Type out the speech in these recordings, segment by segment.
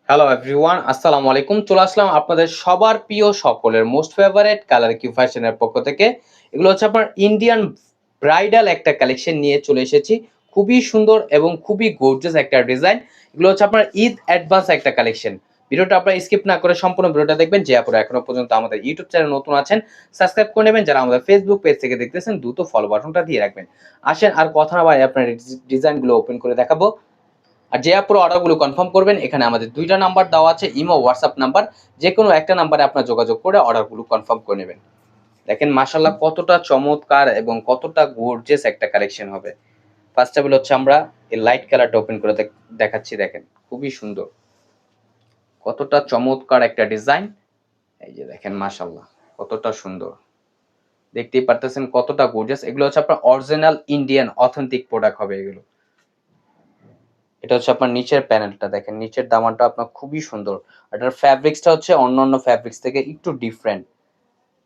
Hello everyone, আসসালামু আলাইকুম। চলে আসলাম আপনাদের সবার প্রিয় সকলের মোস্ট ফেভারিট কালার কিউ ফ্যাশনের পক্ষ থেকে। এগুলো হচ্ছে আপনার ইন্ডিয়ান ব্রাইডাল একটা কালেকশন নিয়ে চলে এসেছি। খুবই সুন্দর এবং খুবই গর্জিয়াস একটা ডিজাইন। এগুলো হচ্ছে আপনার ঈদ অ্যাডভান্স একটা কালেকশন। ভিডিওটা আপনারা স্কিপ না করে সম্পূর্ণ ভিডিওটা দেখবেন। যে আপনারা এখনো পর্যন্ত আমাদের ইউটিউব চ্যানেল নতুন আছেন, সাবস্ক্রাইব করে নেবেন। যারা আমাদের ফেসবুক পেজ থেকে দেখতেছেন, দ্রুত ফলো বাটনটা দিয়ে রাখবেন। আসেন আর কথা না বাড়িয়ে আপনার ডিজাইনগুলো ওপেন করে দেখাবো। আর যে আপুরো অর্ডারগুলো কনফার্ম করবেন, এখানে আমাদের দুইটা নাম্বার দেওয়া আছে, ইমো হোয়াটসঅ্যাপ নাম্বার। যে কোনো একটা নাম্বারে আপনার যোগাযোগ করে অর্ডারগুলো কনফার্ম করে নেবেন। দেখেন মাশাআল্লাহ কতটা চমৎকার এবং কতটা গর্জিয়াস একটা কালেকশন হবে। ফার্স্ট অফ অল হচ্ছে আমরা এই লাইট কালারটা ওপেন করে দেখাচ্ছি। দেখেন খুবই সুন্দর, কতটা চমৎকার একটা ডিজাইন। এই যে দেখেন মাশাআল্লাহ কতটা সুন্দর, দেখতেই পারতেছেন কতটা গর্জিয়াস। এগুলো হচ্ছে আপনার অরিজিনাল ইন্ডিয়ান অথেন্টিক প্রোডাক্ট হবে এগুলো। এটা হচ্ছে আপনার নিচের প্যানেলটা, দেখেন নিচের দামানটা আপনার খুবই সুন্দর। এটার ফ্যাব্রিক্সটা হচ্ছে অন্যান্য ফ্যাব্রিক্স থেকে একটু ডিফারেন্ট।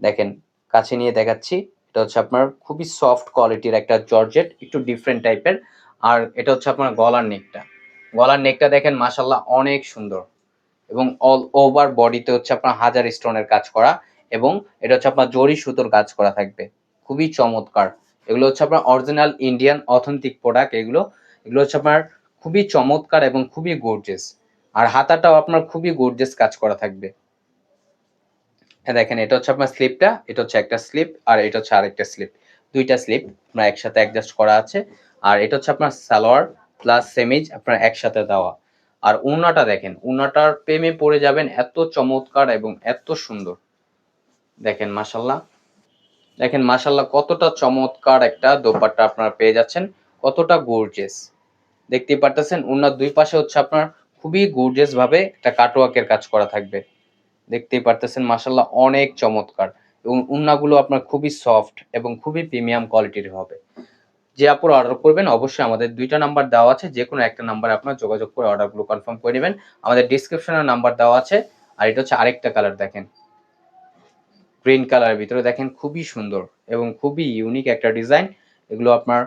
দেখেন কাছে নিয়ে দেখাচ্ছি। এটা হচ্ছে আপনার খুবই সফট কোয়ালিটির একটা জর্জেট, একটু ডিফারেন্ট টাইপের। আর এটা হচ্ছে আপনার গলার নেকটা দেখেন মাশাআল্লাহ অনেক সুন্দর, এবং অল ওভার বডিতে হচ্ছে আপনার হাজার স্টোনের কাজ করা, এবং এটা হচ্ছে আপনার জরি সুতোর কাজ করা থাকবে। খুবই চমৎকার। এগুলো হচ্ছে আপনার অরিজিনাল ইন্ডিয়ান অথেন্টিক প্রোডাক্ট। এগুলো এগুলো হচ্ছে আপনার খুবই চমৎকার এবং খুবই গর্জিয়াস। আর হাতাটাও আপনার খুবই গর্জিয়াস কাজ করা থাকবে। দেখেন এটা হচ্ছে আপনার স্লিপটা, এটা হচ্ছে একটা স্লিপ, আর এটা হচ্ছে আরেকটা স্লিপ। দুইটা স্লিপ আপনার একসাথে অ্যাডজাস্ট করা আছে। আর এটা হচ্ছে আপনার সালোয়ার প্লাস সেমিজ আপনার একসাথে দেওয়া। আর উন্নাটা দেখেন, উন্নাটার প্রেমে পড়ে যাবেন, এত চমৎকার এবং এত সুন্দর। দেখেন মাশাল্লাহ, দেখেন মাশাল্লাহ কতটা চমৎকার একটা দোপাট্টা আপনারা পেয়ে যাচ্ছেন, কতটা গর্জিয়াস। দেখতেই পারতেছেন উন্নার দুই পাশে হচ্ছে আপনার খুবই গর্জিয়াস ভাবে একটা কাটওয়ার্কের কাজ করা থাকবে। দেখতেই পারতেছেন মাশাল্লাহ অনেক চমৎকার, এবং উন্নাগুলো আপনার খুবই সফট এবং খুবই প্রিমিয়াম কোয়ালিটির হবে। যে আপুরা অর্ডার করবেন অবশ্যই আমাদের দুইটা নাম্বার দেওয়া আছে, যে কোনো একটা নাম্বারে আপনার যোগাযোগ করে অর্ডারগুলো কনফার্ম করে নেবেন। আমাদের ডিসক্রিপশনে নাম্বার দেওয়া আছে। আর এটা হচ্ছে আরেকটা কালার, দেখেন গ্রিন কালারের ভিতরে, দেখেন খুবই সুন্দর এবং খুবই ইউনিক একটা ডিজাইন। এগুলো আপনার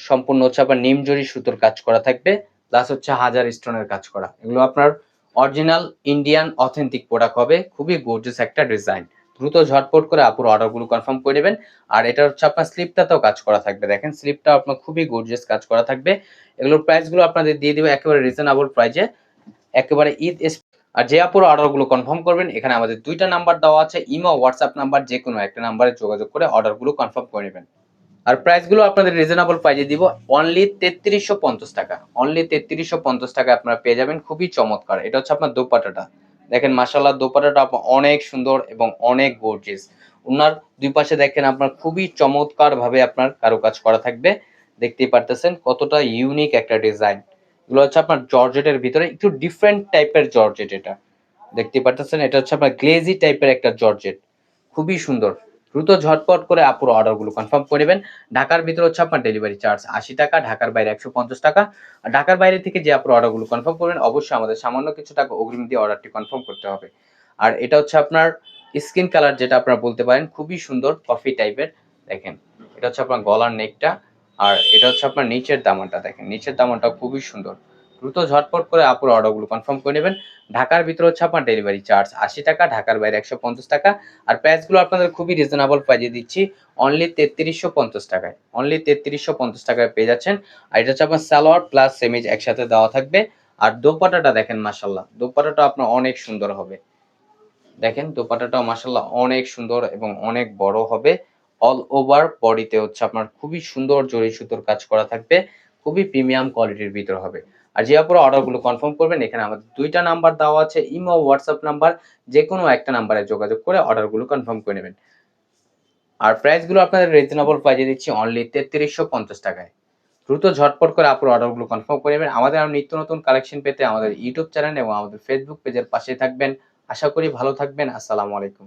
সম্পূর্ণ হচ্ছে আপনার নিমজরি সুতোর কাজ করা থাকবে, প্লাস হচ্ছে হাজার স্টোনের কাজ করা। এগুলো আপনার অরিজিনাল ইন্ডিয়ান অথেন্টিক প্রোডাক্ট হবে। খুবই গর্জিয়াস একটা ডিজাইন। দ্রুত ঝটপট করে আপুর অর্ডারগুলো কনফার্ম করে নেবেন। আর এটা হচ্ছে আপনার স্লিপটাতেও কাজ করা থাকবে, দেখেন স্লিপটা আপনার খুবই গর্জিয়াস কাজ করা থাকবে। এগুলোর প্রাইসগুলো আপনাদের দিয়ে দিবে একেবারে রিজনেবল প্রাইসে, একেবারে আর যে আপুর অর্ডারগুলো কনফার্ম করবেন, এখানে আমাদের দুইটা নাম্বার দেওয়া আছে, ইমো হোয়াটসঅ্যাপ নাম্বার। যে কোনো একটা নাম্বারে যোগাযোগ করে অর্ডারগুলো কনফার্ম করে নেবেন। আর প্রাইস গুলো আপনাদের রিজনেবল প্রাইসে দিব, অনলি 3350 টাকা। অনলি 3350 টাকা আপনারা পেয়ে যাবেন, খুবই চমৎকার। এটা হচ্ছে আপনার দোপাট্টাটা, দেখেন মাশাআল্লাহ দোপাট্টাটা আপনার অনেক সুন্দর এবং অনেক গর্জিয়াস। ওনার দুই পাশে দেখেন আপনার খুবই চমৎকার ভাবে আপনার কারুকাজ করা থাকবে। দেখতেই পারতেছেন কতটা ইউনিক একটা ডিজাইন। এগুলো হচ্ছে আপনার জর্জেটের ভিতরে একটু ডিফারেন্ট টাইপের জর্জেট। এটা দেখতে পারতেছেন, এটা হচ্ছে আপনার গ্লেজি টাইপের একটা জর্জেট, খুবই সুন্দর। দ্রুত ঝটপট করে আপুর অর্ডারগুলো কনফার্ম করে নেবেন। ঢাকার ভিতরে হচ্ছে আপনার ডেলিভারি চার্জ 80 টাকা, ঢাকার বাইরে 150 টাকা। আর ঢাকার বাইরে থেকে যে আপুর অর্ডারগুলো কনফার্ম করবেন, অবশ্যই আমাদের সামান্য কিছু টাকা অগ্রিম দিয়ে অর্ডারটি কনফার্ম করতে হবে। আর এটা হচ্ছে আপনার স্কিন কালার, যেটা আপনারা বলতে পারেন, খুবই সুন্দর কফি টাইপের। দেখেন এটা হচ্ছে আপনার গলার নেকটা, আর এটা হচ্ছে আপনার নিচের দামানটা। দেখেন নিচের দামানটা খুবই সুন্দর। দ্রুত ঝটপট করে আপুর অর্ডারগুলো কনফার্ম করে নেবেন। ঢাকার ভিতরে হচ্ছে আপনার ডেলিভারি চার্জ 80 টাকা, ঢাকার বাইরে 150 টাকা। আর প্রাইসগুলো আপনাদের খুবই রিজনেবল প্রাইসে দিচ্ছি, অনলি 3350 টাকায়। অনলি 3350 টাকায় পেয়ে যাচ্ছেন। আর এটা হচ্ছে আপনার সালোয়ার প্লাস সেমিজ একসাথে দেওয়া থাকবে। আর দোপাট্টাটা দেখেন মাশাআল্লাহ, দোপাট্টাটা আপনার অনেক সুন্দর হবে। দেখেন দোপাট্টাটাও মাশাআল্লাহ অনেক সুন্দর এবং অনেক বড় হবে। অল ওভার বডিতে হচ্ছে আপনার খুবই সুন্দর জরি সুতোর কাজ করা থাকবে, খুবই প্রিমিয়াম কোয়ালিটির ভিতর হবে। আর যে আপনারা অর্ডারগুলো কনফার্ম করবেন, এখানে আমাদের দুইটা নাম্বার দেওয়া আছে, ইমো হোয়াটসঅ্যাপ নাম্বার। যে কোনো একটা নাম্বারে যোগাযোগ করে অর্ডারগুলো কনফার্ম করে নেবেন। আর প্রাইসগুলো আপনাদের রিজনেবল প্রাইসে দিচ্ছি, অনলি 3350 টাকায়। দ্রুত ঝটপট করে আপনার অর্ডারগুলো কনফার্ম করে নেবেন। আমাদের আরো নিত্য নতুন কালেকশন পেতে আমাদের ইউটিউব চ্যানেল এবং আমাদের ফেসবুক পেজের পাশে থাকবেন। আশা করি ভালো থাকবেন। আসসালামু আলাইকুম।